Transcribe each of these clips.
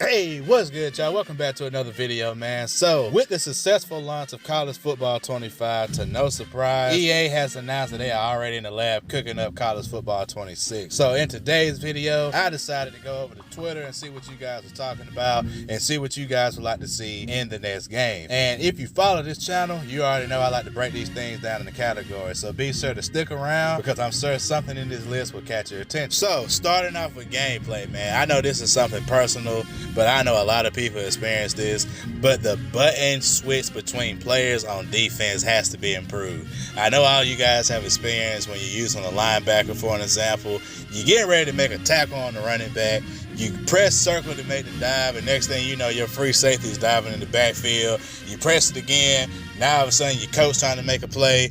Hey, what's good, y'all? Welcome back to another video, man. So, with the successful launch of College Football 25, to no surprise, EA has announced that they are already in the lab cooking up College Football 26. So, in today's video, I decided to go over to Twitter and see what you guys are talking about and see what you guys would like to see in the next game. And if you follow this channel, you already know I like to break these things down into categories. So, be sure to stick around because I'm sure something in this list will catch your attention. So, starting off with gameplay, man. I know this is something personal, but I know a lot of people experience this, but the button switch between players on defense has to be improved. I know all you guys have experience when you're using a linebacker, for an example. You're getting ready to make a tackle on the running back. You press circle to make the dive, and next thing you know, your free safety is diving in the backfield. You press it again. Now all of a sudden, your coach trying to make a play.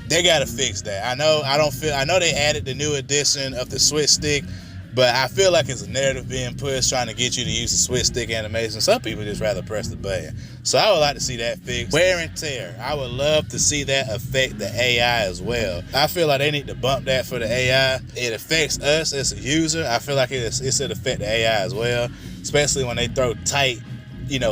They got to fix that. I know they added the new edition of the switch stick, but I feel like it's a narrative being pushed trying to get you to use the switch stick animation. Some people just rather press the button. So I would like to see that fixed. Wear and tear. I would love to see that affect the AI as well. I feel like they need to bump that for the AI. It affects us as a user. I feel like it should affect the AI as well, especially when they throw tight,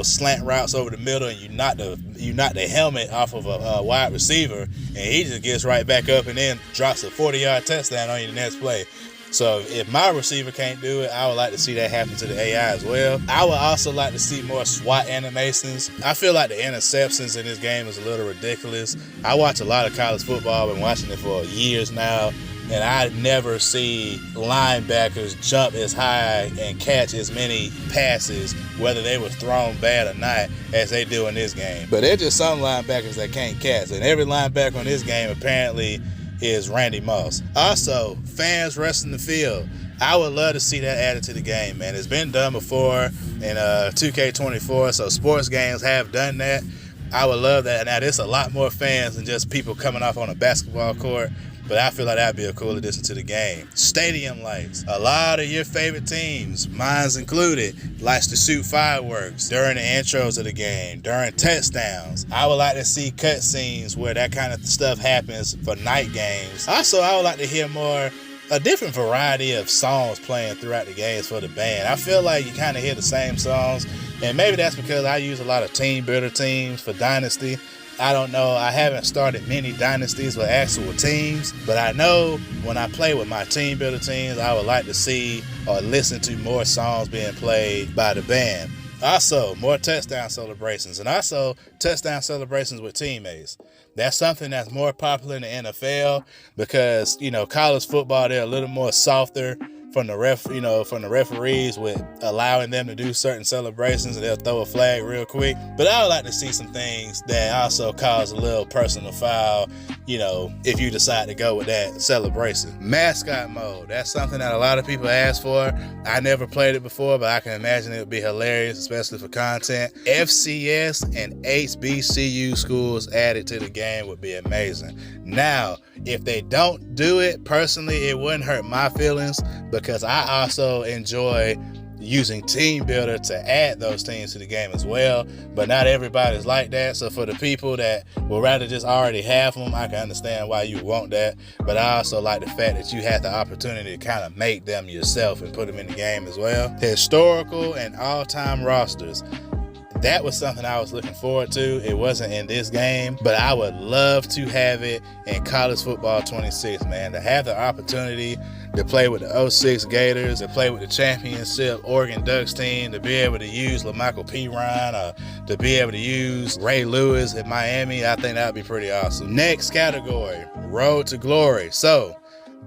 slant routes over the middle and you knock the helmet off of a wide receiver and he just gets right back up and then drops a 40-yard touchdown on you the next play. So if my receiver can't do it, I would like to see that happen to the AI as well. I would also like to see more SWAT animations. I feel like the interceptions in this game is a little ridiculous. I watch a lot of college football. I've been watching it for years now, and I never see linebackers jump as high and catch as many passes, whether they were thrown bad or not, as they do in this game. But there's just some linebackers that can't catch, and every linebacker in this game apparently is Randy Moss. Also, fans rushing the field. I would love to see that added to the game, man. It's been done before in 2K24, so sports games have done that. I would love that. Now, there's a lot more fans than just people coming off on a basketball court, but I feel like that'd be a cool addition to the game. Stadium lights. A lot of your favorite teams, mine's included, likes to shoot fireworks during the intros of the game, during touchdowns. I would like to see cutscenes where that kind of stuff happens for night games. Also, I would like to hear a different variety of songs playing throughout the games for the band. I feel like you kind of hear the same songs, and maybe that's because I use a lot of team builder teams for Dynasty. I don't know, I haven't started many dynasties with actual teams, but I know when I play with my team builder teams, I would like to see or listen to more songs being played by the band. Also, more touchdown celebrations, and also touchdown celebrations with teammates. That's something that's more popular in the NFL because, college football, they're a little more softer from the referees with allowing them to do certain celebrations, and they'll throw a flag real quick. But I would like to see some things that also cause a little personal foul, if you decide to go with that celebration. Mascot mode, that's something that a lot of people ask for. I never played it before, but I can imagine it would be hilarious, especially for content. FCS and HBCU schools added to the game would be amazing. Now, if they don't do it, personally, it wouldn't hurt my feelings because I also enjoy using Team Builder to add those teams to the game as well, but not everybody's like that. So for the people that would rather just already have them, I can understand why you want that, but I also like the fact that you had the opportunity to kind of make them yourself and put them in the game as well. Historical and all-time rosters. That was something I was looking forward to. It wasn't in this game, but I would love to have it in College Football 26, man. To have the opportunity to play with the 06 Gators, to play with the championship Oregon Ducks team, to be able to use LaMichael Pirine, or to be able to use Ray Lewis at Miami, I think that would be pretty awesome. Next category, Road to Glory. So,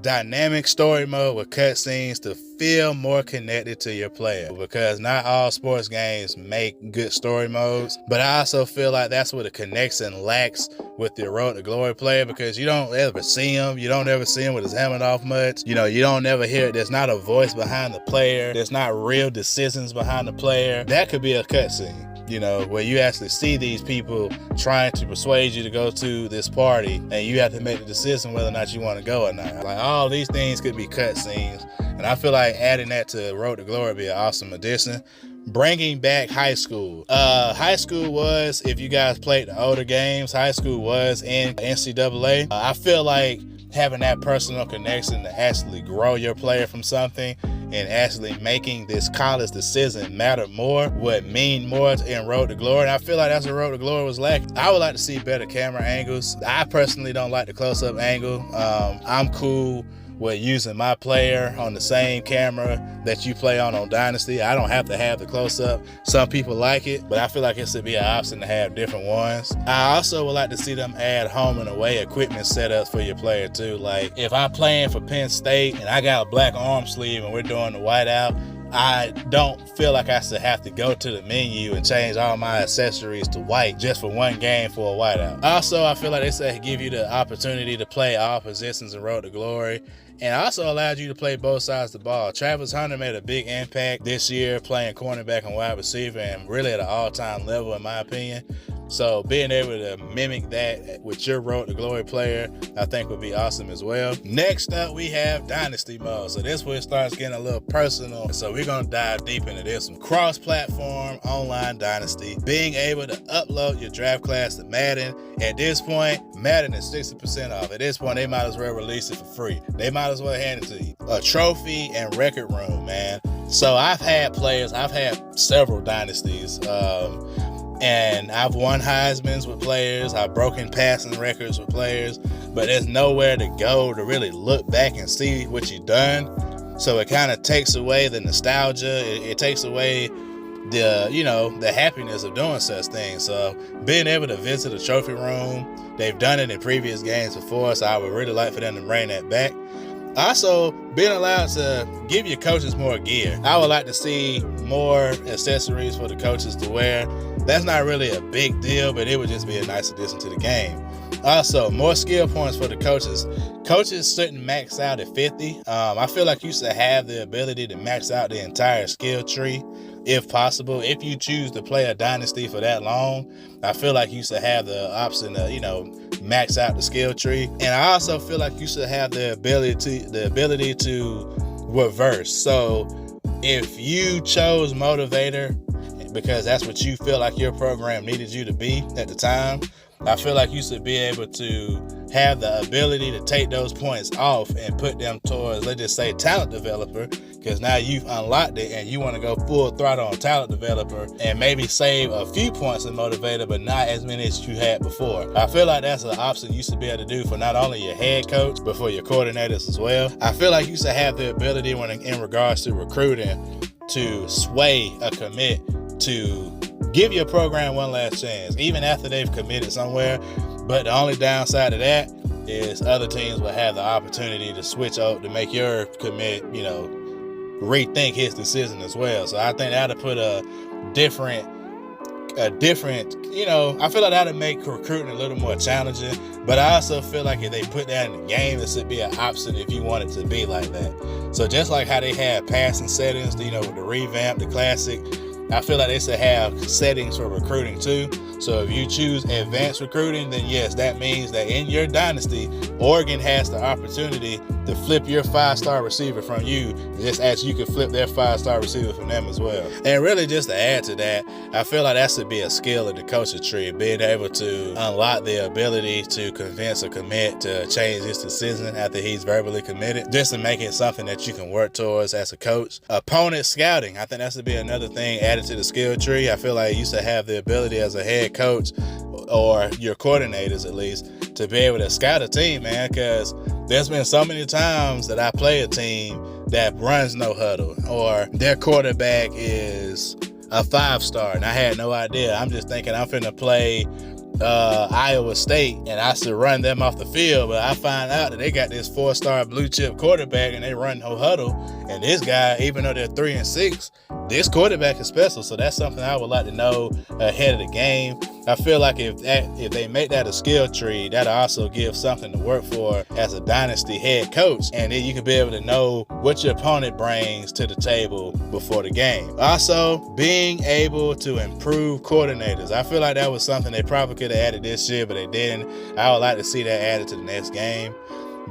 dynamic story mode with cutscenes to feel more connected to your player, because not all sports games make good story modes, but I also feel like that's where the connection lacks with your Road to Glory player, because you don't ever see him. You don't ever see him with his helmet off much. You don't ever hear it. There's not a voice behind the player. There's not real decisions behind the player. That could be a cutscene, where you actually see these people trying to persuade you to go to this party, and you have to make the decision whether or not you want to go or not. Like, all these things could be cutscenes, and I feel like adding that to Road to Glory would be an awesome addition. Bringing back high school. High school was, if you guys played the older games, high school was in NCAA. I feel like having that personal connection to actually grow your player from something and actually making this college decision matter more, would mean more in Road to Glory. And I feel like that's what Road to Glory was lacking. I would like to see better camera angles. I personally don't like the close-up angle. I'm cool with using my player on the same camera that you play on Dynasty. I don't have to have the close-up. Some people like it, but I feel like it should be an option to have different ones. I also would like to see them add home and away equipment setups for your player too. Like if I'm playing for Penn State and I got a black arm sleeve and we're doing the whiteout, I don't feel like I should have to go to the menu and change all my accessories to white just for one game for a whiteout. Also, I feel like they say give you the opportunity to play all positions in Road to Glory, and also allowed you to play both sides of the ball. Travis Hunter made a big impact this year playing cornerback and wide receiver, and really at an all-time level in my opinion. So being able to mimic that with your Road to Glory player, I think would be awesome as well. Next up, we have Dynasty mode. So this where it starts getting a little personal. So we're gonna dive deep into this. Some cross-platform online Dynasty. Being able to upload your draft class to Madden. At this point, Madden is 60% off. At this point, they might as well release it for free. They might as well hand it to you. A trophy and record room, man. So I've had several Dynasties. And I've won Heismans with players. I've broken passing records with players, but there's nowhere to go to really look back and see what you've done. So it kind of takes away the nostalgia. It takes away the happiness of doing such things. So being able to visit a trophy room, they've done it in previous games before, so I would really like for them to bring that back. Also, being allowed to give your coaches more gear. I would like to see more accessories for the coaches to wear. That's not really a big deal, but it would just be a nice addition to the game. Also, more skill points for the coaches. Coaches shouldn't max out at 50. I feel like you should have the ability to max out the entire skill tree if possible. If you choose to play a Dynasty for that long, I feel like you should have the option to, max out the skill tree. And I also feel like you should have the ability to reverse. So if you chose motivator because that's what you feel like your program needed you to be at the time, I feel like you should be able to have the ability to take those points off and put them towards, let's just say, talent developer, because now you've unlocked it and you want to go full throttle on talent developer and maybe save a few points in motivator, but not as many as you had before. I feel like that's an option you should be able to do for not only your head coach, but for your coordinators as well. I feel like you should have the ability in regards to recruiting to sway a commit to give your program one last chance, even after they've committed somewhere. But the only downside to that is other teams will have the opportunity to switch out to make your commit, rethink his decision as well. So I think that'll put a different, I feel like that'll make recruiting a little more challenging. But I also feel like if they put that in the game, it should be an option if you want it to be like that. So just like how they have passing settings, with the revamp, the classic, I feel like they should have settings for recruiting too. So if you choose advanced recruiting, then yes, that means that in your dynasty, Oregon has the opportunity to flip your 5-star receiver from you, just as you could flip their 5-star receiver from them as well. And really just to add to that, I feel like that should be a skill of the coach's tree, being able to unlock the ability to convince a commit to change his decision after he's verbally committed, just to make it something that you can work towards as a coach. Opponent scouting, I think that should be another thing added to the skill tree. I feel like you should have the ability as a head coach, or your coordinators at least, to be able to scout a team, man, because there's been so many times that I play a team that runs no huddle, or their quarterback is a 5-star, and I had no idea. I'm just thinking I'm finna play Iowa State, and I should run them off the field, but I find out that they got this 4-star blue chip quarterback and they run no huddle, and this guy, even though they're 3-6, this quarterback is special. So that's something I would like to know ahead of the game. I feel like if they make that a skill tree, that'll also give something to work for as a dynasty head coach, and then you can be able to know what your opponent brings to the table before the game. Also, being able to improve coordinators. I feel like that was something they probably could have added this year, but they didn't. I would like to see that added to the next game.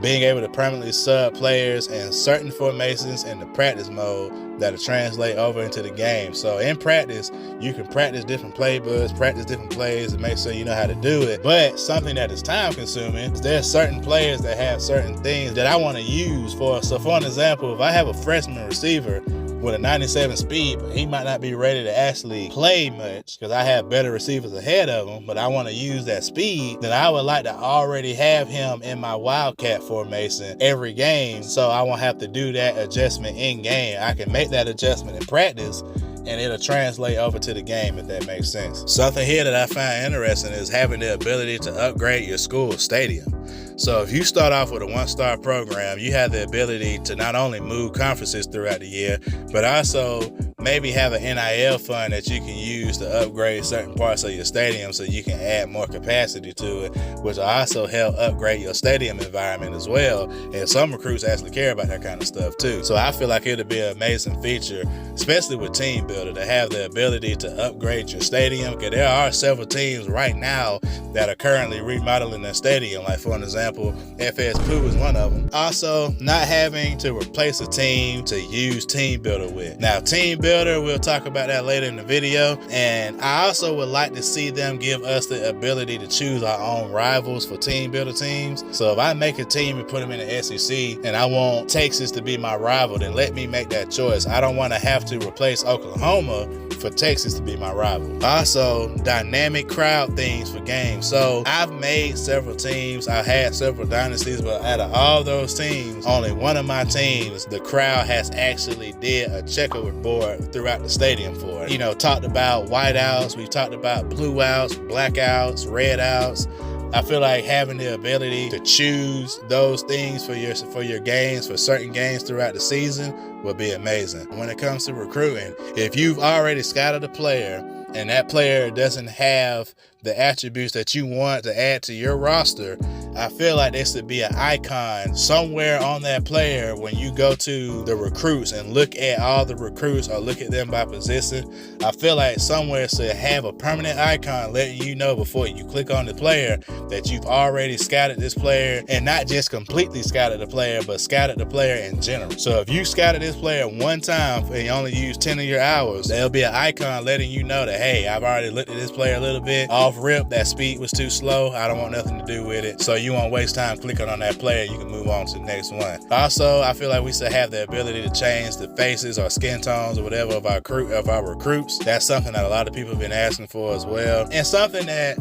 being able to permanently sub players in certain formations in the practice mode that'll translate over into the game. So in practice, you can practice different playbooks, practice different plays, and make sure you know how to do it. But something that is time consuming, there's certain players that have certain things that I want to use for. So for an example, if I have a freshman receiver with a 97 speed, but he might not be ready to actually play much because I have better receivers ahead of him, but I want to use that speed, then I would like to already have him in my Wildcat formation every game, so I won't have to do that adjustment in game. I can make that adjustment in practice and it'll translate over to the game, if that makes sense. Something here that I find interesting is having the ability to upgrade your school stadium. So if you start off with a one-star program, you have the ability to not only move conferences throughout the year, but also maybe have an NIL fund that you can use to upgrade certain parts of your stadium so you can add more capacity to it, which will also help upgrade your stadium environment as well. And some recruits actually care about that kind of stuff too. So I feel like it'll be an amazing feature, especially with Team Builder, to have the ability to upgrade your stadium, because there are several teams right now that are currently remodeling their stadium. Like for an example, FS Pooh is one of them. Also, not having to replace a team to use Team Builder with. Now, Team Builder, we'll talk about that later in the video. And I also would like to see them give us the ability to choose our own rivals for Team Builder teams. So if I make a team and put them in the SEC and I want Texas to be my rival, then let me make that choice. I don't want to have to replace Oklahoma for Texas to be my rival. Also, dynamic crowd things for games. So I've made several teams, I've had several dynasties, but out of all those teams, only one of my teams, the crowd has actually did a checkerboard throughout the stadium for it. You know, talked about whiteouts, we've talked about blue outs, blackouts, red outs. I feel like having the ability to choose those things for your games, for certain games throughout the season, will be amazing. When it comes to recruiting, if you've already scouted a player and that player doesn't have the attributes that you want to add to your roster, I feel like there should be an icon somewhere on that player when you go to the recruits and look at all the recruits or look at them by position. I feel like somewhere should have a permanent icon letting you know before you click on the player that you've already scouted this player, and not just completely scouted the player, but scouted the player in general. So if you scouted this player one time and you only used 10 of your hours, there'll be an icon letting you know that, hey, I've already looked at this player a little bit. Off rip, that speed was too slow. I don't want nothing to do with it. So you won't waste time clicking on that player. You can move on to the next one. Also, I feel like we should have the ability to change the faces or skin tones or whatever of our recruits. That's something that a lot of people have been asking for as well. And something that,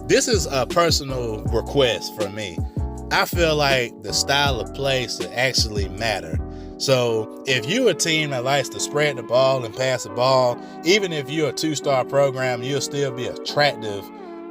this is a personal request from me. I feel like the style of play should actually matter. So if you're a team that likes to spread the ball and pass the ball, even if you're a two-star program, you'll still be attractive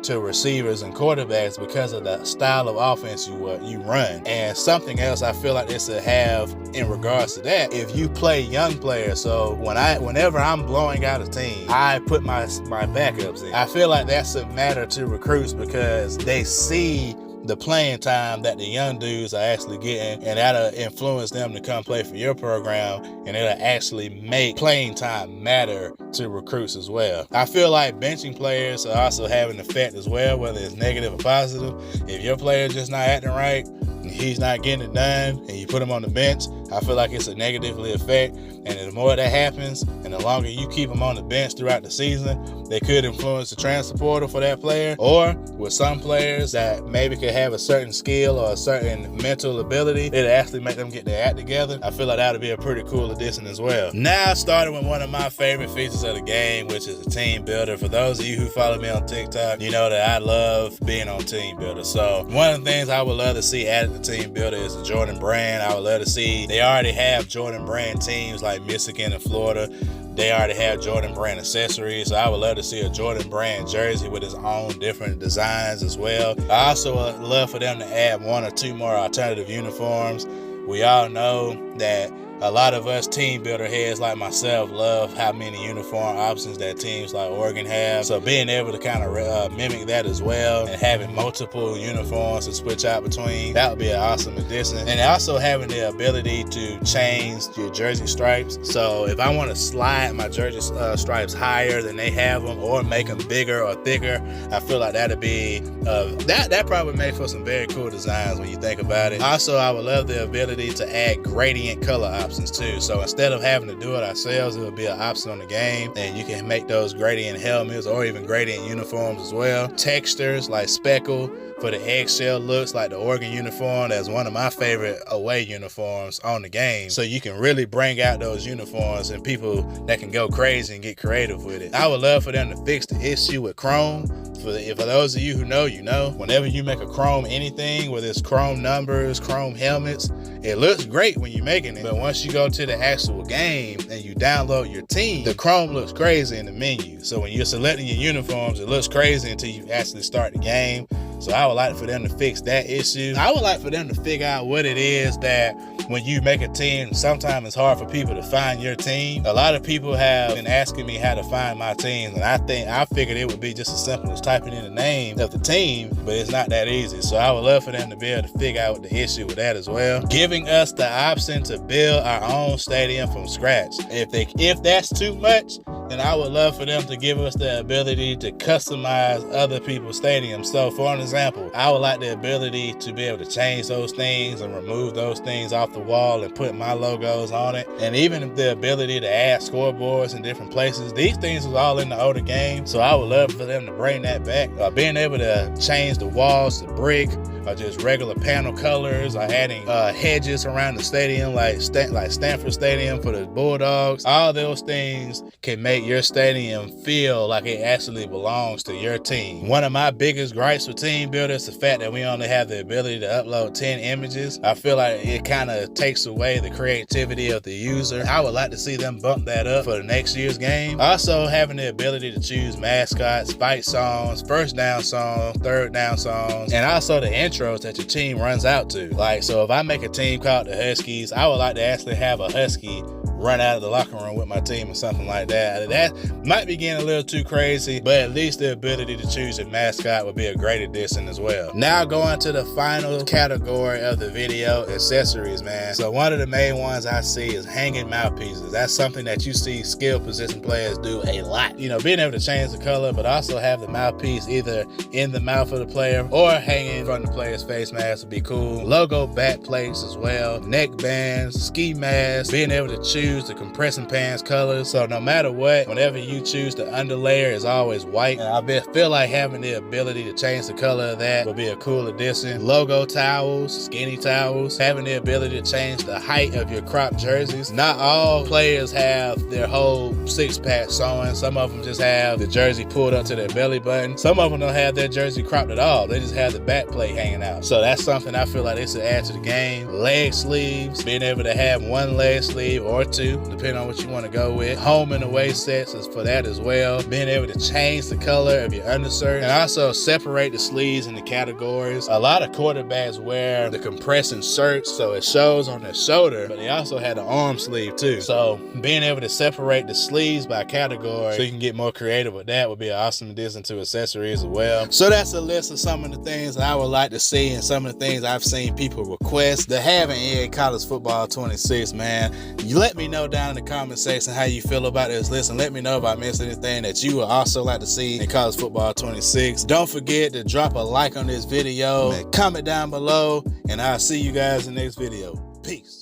to receivers and quarterbacks because of the style of offense you run. And something else I feel like this should have in regards to that, if you play young players, so whenever I'm blowing out a team, I put my backups in. I feel like that should matter to recruits because they see the playing time that the young dudes are actually getting, and that'll influence them to come play for your program, and it'll actually make playing time matter to recruits as well. I feel like benching players are also having an effect as well, whether it's negative or positive. If your player's just not acting right, and he's not getting it done, and you put him on the bench, I feel like it's a negatively effect. And the more that happens, and the longer you keep them on the bench throughout the season, they could influence the transfer portal for that player. Or with some players that maybe could have a certain skill or a certain mental ability, it'll actually make them get their act together. I feel like that would be a pretty cool addition as well. Now, starting with one of my favorite features of the game, which is a team builder. For those of you who follow me on TikTok, you know that I love being on team builder. So one of the things I would love to see added to team builder is the Jordan brand. I would love to see, they already have Jordan brand teams like Michigan and Florida. They already have Jordan brand accessories, so I would love to see a Jordan brand jersey with its own different designs as well. I also would love for them to add one or two more alternative uniforms. We all know that A lot of us team builder heads like myself love how many uniform options that teams like Oregon have. So being able to kind of mimic that as well and having multiple uniforms to switch out between, that would be an awesome addition. And also having the ability to change your jersey stripes. So if I want to slide my jersey stripes higher than they have them, or make them bigger or thicker, I feel like that'd be that probably make for some very cool designs when you think about it. Also, I would love the ability to add gradient color options too. So instead of having to do it ourselves, it would be an option on the game, and you can make those gradient helmets or even gradient uniforms as well. Textures like speckle for the eggshell looks like the Oregon uniform. That's one of my favorite away uniforms on the game. So you can really bring out those uniforms and people that can go crazy and get creative with it. I would love for them to fix the issue with chrome. For those of you who know, you know, whenever you make a chrome anything, whether it's chrome numbers, chrome helmets, it looks great when you're making it. But once you go to the actual game and you download your team, the chrome looks crazy in the menu. So when you're selecting your uniforms, it looks crazy until you actually start the game. So I would like for them to fix that issue. I would like for them to figure out what it is that when you make a team, sometimes it's hard for people to find your team. A lot of people have been asking me how to find my teams, and I figured it would be just as simple as typing in the name of the team, but it's not that easy. So I would love for them to be able to figure out what the issue with that as well. Giving us the option to build our own stadium from scratch. If that's too much, then I would love for them to give us the ability to customize other people's stadiums. So for an example, I would like the ability to be able to change those things and remove those things off the wall and put my logos on it. And even the ability to add scoreboards in different places. These things was all in the older game. So I would love for them to bring that back. Being able to change the walls to brick, or just regular panel colors, or adding hedges around the stadium like Stanford Stadium for the Bulldogs. All those things can make your stadium feel like it actually belongs to your team. One of my biggest gripes with Team Builder is the fact that we only have the ability to upload 10 images. I feel like it kind of takes away the creativity of the user. I would like to see them bump that up for the next year's game. Also, having the ability to choose mascots, fight songs, first down songs, third down songs, and also the intros that your team runs out to. Like, so if I make a team called the Huskies, I would like to actually have a Husky run out of the locker room with my team or something like that. That might be getting a little too crazy, but at least the ability to choose a mascot would be a great addition as well. Now going to the final category of the video, accessories, man. So one of the main ones I see is hanging mouthpieces. That's something that you see skilled position players do a lot. You know, being able to change the color, but also have the mouthpiece either in the mouth of the player or hanging from the player's face mask would be cool. Logo back plates as well, neck bands, ski masks, being able to choose the compression pants colors. So no matter what, whenever you choose the underlayer, is always white. And I feel like having the ability to change the color of that would be a cool addition. Logo towels, skinny towels, having the ability to change the height of your crop jerseys. Not all players have their whole six-pack showing. Some of them just have the jersey pulled up to their belly button. Some of them don't have their jersey cropped at all. They just have the back plate hanging out. So that's something I feel like they should add to the game. Leg sleeves, being able to have one leg sleeve or two, depending on what you want to go with. Home and away sets is for that as well. Being able to change the color of your undershirt and also separate the sleeves into categories. A lot of quarterbacks wear the compressing shirts so it shows on their shoulder, but they also had an arm sleeve too. So being able to separate the sleeves by category so you can get more creative with that would be an awesome addition to accessories as well. So that's a list of some of the things I would like to see and some of the things I've seen people request to have in EA College Football 26, man. You let me know down in the comment section how you feel about this list, and let me know if I missed anything that you would also like to see in College Football 26. Don't forget to drop a like on this video and comment down below, and I'll see you guys in the next video. Peace.